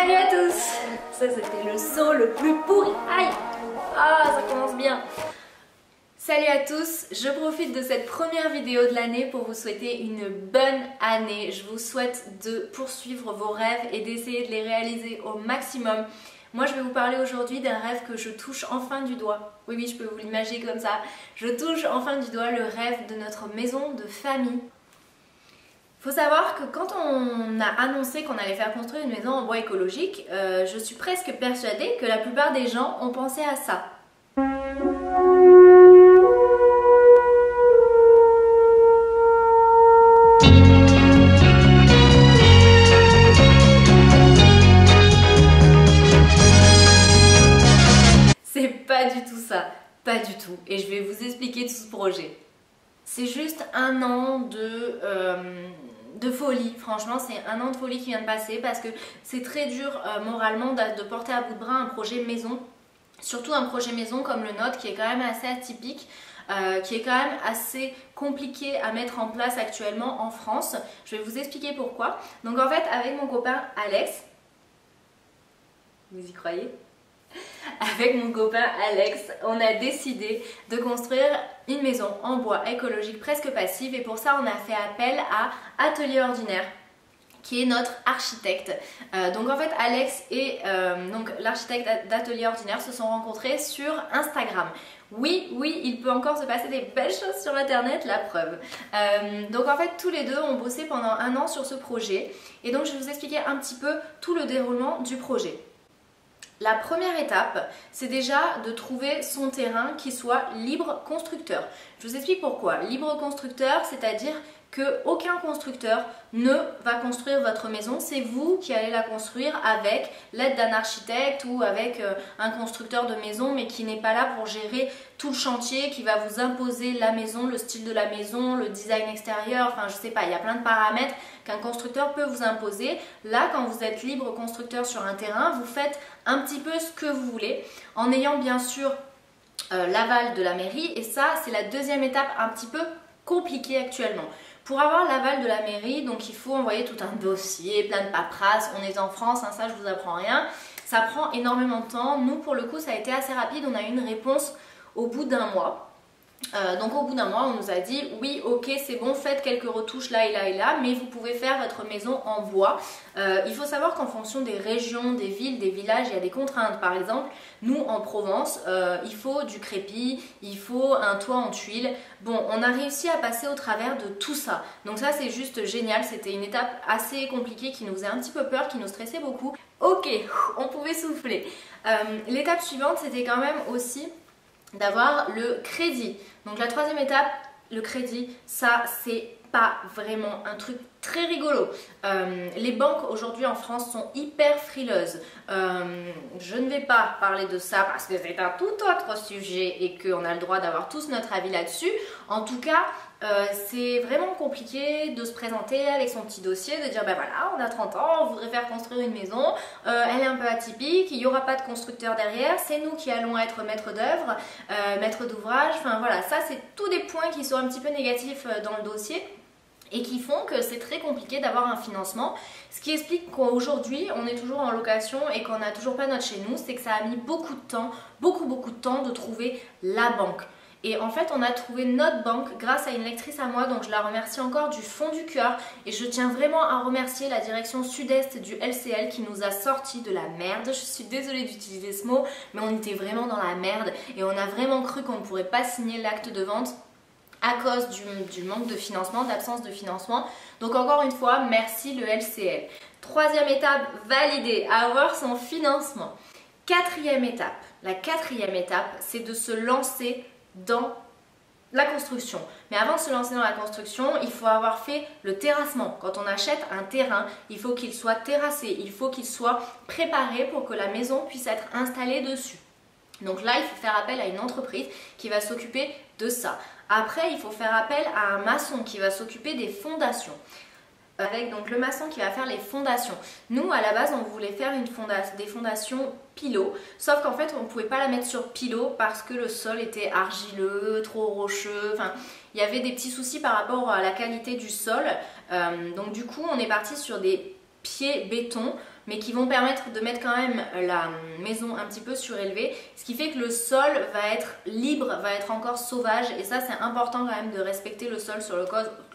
Salut à tous. Ça c'était le saut le plus pourri. Aïe. Ah, ça commence bien. Salut à tous, je profite de cette première vidéo de l'année pour vous souhaiter une bonne année. Je vous souhaite de poursuivre vos rêves et d'essayer de les réaliser au maximum. Moi je vais vous parler aujourd'hui d'un rêve que je touche enfin du doigt. Oui, je peux vous l'imaginer comme ça. Je touche enfin du doigt le rêve de notre maison de famille. Faut savoir que quand on a annoncé qu'on allait faire construire une maison en bois écologique, je suis presque persuadée que la plupart des gens ont pensé à ça. C'est pas du tout ça, pas du tout. Et je vais vous expliquer tout ce projet. C'est juste un an de folie, franchement c'est un an de folie qui vient de passer parce que c'est très dur moralement de porter à bout de bras un projet maison, surtout un projet maison comme le nôtre qui est quand même assez atypique, qui est quand même assez compliqué à mettre en place actuellement en France. Je vais vous expliquer pourquoi. Donc en fait avec mon copain Alex, vous y croyez ? Avec mon copain Alex, on a décidé de construire une maison en bois écologique presque passive et pour ça on a fait appel à Atelier Ordinaire qui est notre architecte. Donc en fait Alex et l'architecte d'Atelier Ordinaire se sont rencontrés sur Instagram. Oui, il peut encore se passer des belles choses sur internet, la preuve. Donc en fait tous les deux ont bossé pendant un an sur ce projet et donc je vais vous expliquer un petit peu tout le déroulement du projet. La première étape, c'est déjà de trouver son terrain qui soit libre constructeur. Je vous explique pourquoi. Libre constructeur, c'est-à-dire qu'aucun constructeur ne va construire votre maison. C'est vous qui allez la construire avec l'aide d'un architecte ou avec un constructeur de maison, mais qui n'est pas là pour gérer tout le chantier, qui va vous imposer la maison, le style de la maison, le design extérieur, enfin je sais pas, il y a plein de paramètres qu'un constructeur peut vous imposer. Là, quand vous êtes libre constructeur sur un terrain, vous faites un petit peu ce que vous voulez, en ayant bien sûr l'aval de la mairie, et ça c'est la deuxième étape un petit peu compliquée actuellement. Pour avoir l'aval de la mairie, donc il faut envoyer tout un dossier, plein de paperasse. On est en France, hein, ça je vous apprends rien. Ça prend énormément de temps. Nous pour le coup ça a été assez rapide, on a eu une réponse au bout d'un mois. Donc au bout d'un mois on nous a dit oui ok c'est bon, faites quelques retouches là et là et là, mais vous pouvez faire votre maison en bois. Il faut savoir qu'en fonction des régions, des villes, des villages, il y a des contraintes. Par exemple nous en Provence il faut du crépi, il faut un toit en tuiles. Bon, on a réussi à passer au travers de tout ça, donc ça c'est juste génial. C'était une étape assez compliquée qui nous faisait un petit peu peur, qui nous stressait beaucoup. Ok, on pouvait souffler. L'étape suivante c'était quand même aussi d'avoir le crédit. Donc la troisième étape, le crédit, ça c'est pas vraiment un truc très rigolo. Les banques aujourd'hui en France sont hyper frileuses. Je ne vais pas parler de ça parce que c'est un tout autre sujet et qu'on a le droit d'avoir tous notre avis là-dessus. En tout cas, c'est vraiment compliqué de se présenter avec son petit dossier, de dire ben voilà, on a 30 ans, on voudrait faire construire une maison, elle est un peu atypique, il n'y aura pas de constructeur derrière, c'est nous qui allons être maître d'œuvre, maître d'ouvrage, enfin voilà, ça c'est tous des points qui sont un petit peu négatifs dans le dossier et qui font que c'est très compliqué d'avoir un financement. Ce qui explique qu'aujourd'hui on est toujours en location et qu'on n'a toujours pas notre chez nous, c'est que ça a mis beaucoup de temps, beaucoup de temps de trouver la banque. Et en fait on a trouvé notre banque grâce à une lectrice à moi, donc je la remercie encore du fond du cœur et je tiens vraiment à remercier la direction sud-est du LCL qui nous a sorti de la merde. Je suis désolée d'utiliser ce mot, mais on était vraiment dans la merde et on a vraiment cru qu'on ne pourrait pas signer l'acte de vente à cause du manque de financement, d'absence de financement. Donc encore une fois, merci le LCL. Troisième étape validée, avoir son financement. Quatrième étape, la quatrième étape, c'est de se lancer dans la construction. Mais avant de se lancer dans la construction, il faut avoir fait le terrassement. Quand on achète un terrain, il faut qu'il soit terrassé, il faut qu'il soit préparé pour que la maison puisse être installée dessus. Donc là, il faut faire appel à une entreprise qui va s'occuper de ça. Après, il faut faire appel à un maçon qui va s'occuper des fondations. Avec donc le maçon qui va faire les fondations. Nous à la base on voulait faire des fondations pilot, sauf qu'en fait on ne pouvait pas la mettre sur pilot parce que le sol était argileux, trop rocheux, enfin il y avait des petits soucis par rapport à la qualité du sol. Donc du coup on est parti sur des pieds béton mais qui vont permettre de mettre quand même la maison un petit peu surélevée, ce qui fait que le sol va être libre, va être encore sauvage, et ça c'est important quand même de respecter le sol sur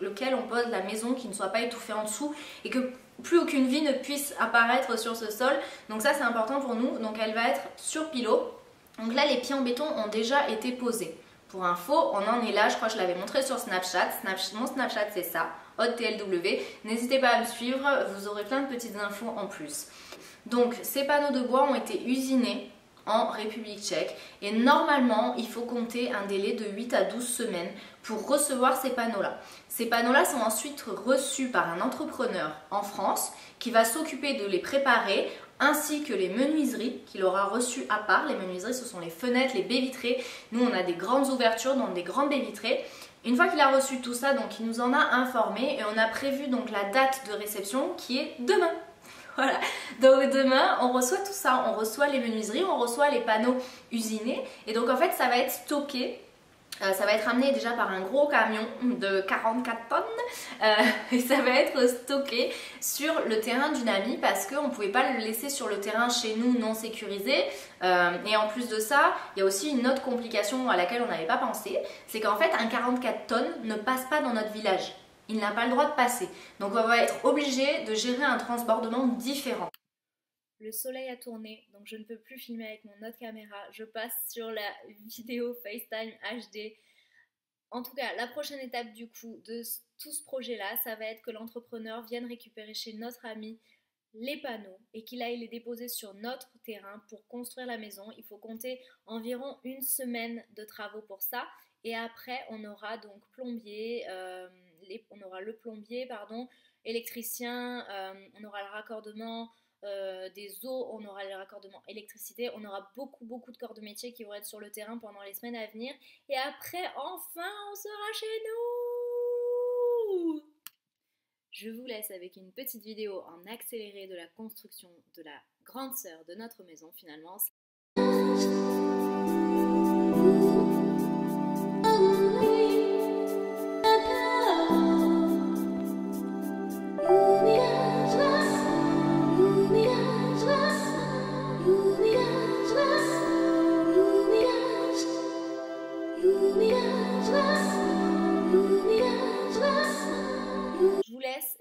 lequel on pose la maison, qui ne soit pas étouffé en dessous et que plus aucune vie ne puisse apparaître sur ce sol. Donc ça c'est important pour nous. Donc elle va être sur pilot. Donc là les pieds en béton ont déjà été posés. Pour info, on en est là, je crois que je l'avais montré sur Snapchat. Mon Snapchat c'est ça, HotTLW. N'hésitez pas à me suivre, vous aurez plein de petites infos en plus. Donc ces panneaux de bois ont été usinés en République tchèque et normalement il faut compter un délai de 8 à 12 semaines pour recevoir ces panneaux-là. Ces panneaux-là sont ensuite reçus par un entrepreneur en France qui va s'occuper de les préparer, ainsi que les menuiseries qu'il aura reçues à part. Les menuiseries, ce sont les fenêtres, les baies vitrées. Nous, on a des grandes ouvertures, donc des grandes baies vitrées. Une fois qu'il a reçu tout ça, donc il nous en a informé et on a prévu donc la date de réception qui est demain. Voilà, donc demain on reçoit tout ça, on reçoit les menuiseries, on reçoit les panneaux usinés et donc en fait ça va être stocké. Ça va être amené déjà par un gros camion de 44 tonnes et ça va être stocké sur le terrain d'une amie parce qu'on ne pouvait pas le laisser sur le terrain chez nous non sécurisé. Et en plus de ça, il y a aussi une autre complication à laquelle on n'avait pas pensé, c'est qu'en fait un 44 tonnes ne passe pas dans notre village. Il n'a pas le droit de passer. Donc on va être obligé de gérer un transbordement différent. Le soleil a tourné, donc je ne peux plus filmer avec mon autre caméra. Je passe sur la vidéo FaceTime HD. En tout cas, la prochaine étape du coup de tout ce projet-là, ça va être que l'entrepreneur vienne récupérer chez notre ami les panneaux et qu'il aille les déposer sur notre terrain pour construire la maison. Il faut compter environ une semaine de travaux pour ça. Et après, on aura donc plombier, on aura le plombier, pardon, électricien, on aura le raccordement des eaux, on aura le raccordement électricité, on aura beaucoup de corps de métier qui vont être sur le terrain pendant les semaines à venir. Et après, enfin, on sera chez nous! Je vous laisse avec une petite vidéo en accéléré de la construction de la grande sœur de notre maison finalement.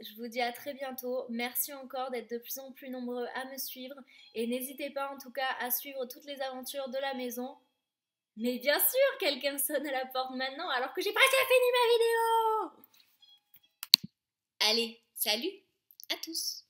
Je vous dis à très bientôt. Merci encore d'être de plus en plus nombreux à me suivre. Et n'hésitez pas en tout cas à suivre toutes les aventures de la maison. Mais bien sûr, quelqu'un sonne à la porte maintenant alors que j'ai presque fini ma vidéo. Allez, salut à tous!